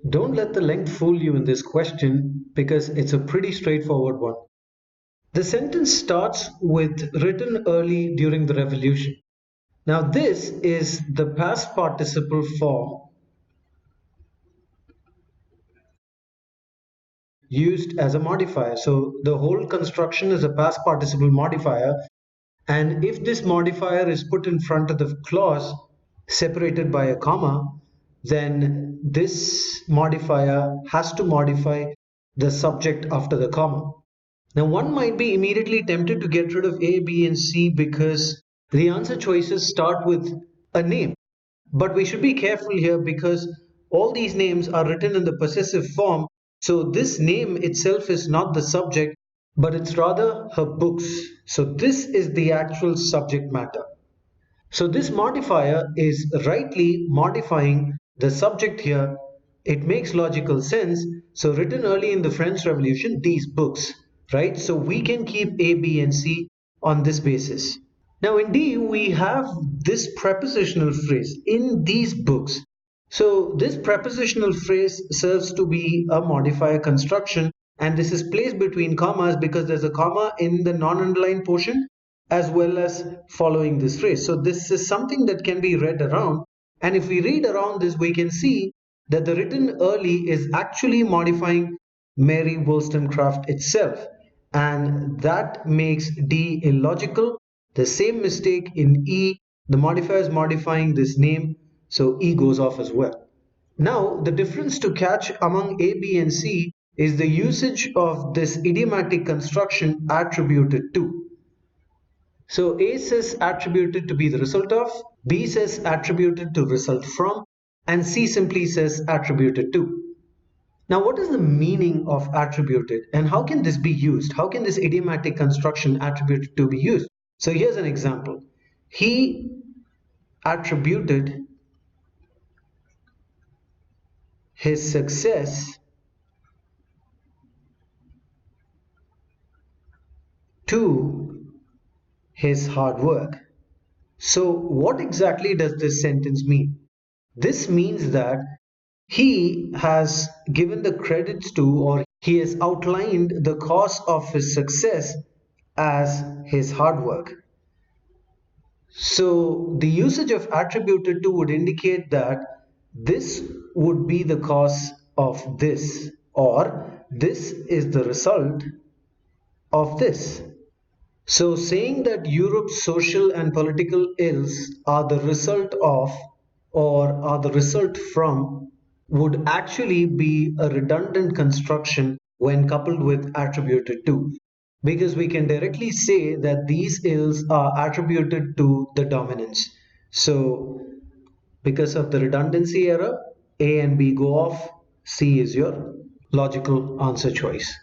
Don't let the length fool you in this question because it's a pretty straightforward one. The sentence starts with written early during the revolution. Now, this is the past participle form used as a modifier. So, the whole construction is a past participle modifier. And if this modifier is put in front of the clause separated by a comma, then this modifier has to modify the subject after the comma. Now, one might be immediately tempted to get rid of A, B, and C because the answer choices start with a name. But we should be careful here because all these names are written in the possessive form. So this name itself is not the subject, but it's rather her books. So this is the actual subject matter. So this modifier is rightly modifying the subject here. It makes logical sense. So written early in the French Revolution, these books, right? So we can keep A, B, and C on this basis. Now in D, we have this prepositional phrase, in these books. So this prepositional phrase serves to be a modifier construction, and this is placed between commas because there's a comma in the non-underlined portion as well as following this phrase. So this is something that can be read around, and if we read around this, we can see that the written early is actually modifying Mary Wollstonecraft itself, and that makes D illogical. The same mistake in E, the modifier is modifying this name, so E goes off as well. Now, the difference to catch among A, B, and C is the usage of this idiomatic construction attributed to. So A says attributed to be the result of, B says attributed to result from, and C simply says attributed to. Now, what is the meaning of attributed and how can this be used? How can this idiomatic construction attributed to be used? So here's an example. He attributed his success to his hard work. So what exactly does this sentence mean? This means that he has given the credits to, or he has outlined the cause of his success as his hard work. So the usage of attributed to would indicate that this would be the cause of this, or this is the result of this. So saying that Europe's social and political ills are the result of or are the result from would actually be a redundant construction when coupled with attributed to, because we can directly say that these ills are attributed to the dominance. So because of the redundancy error, A and B go off, C is your logical answer choice.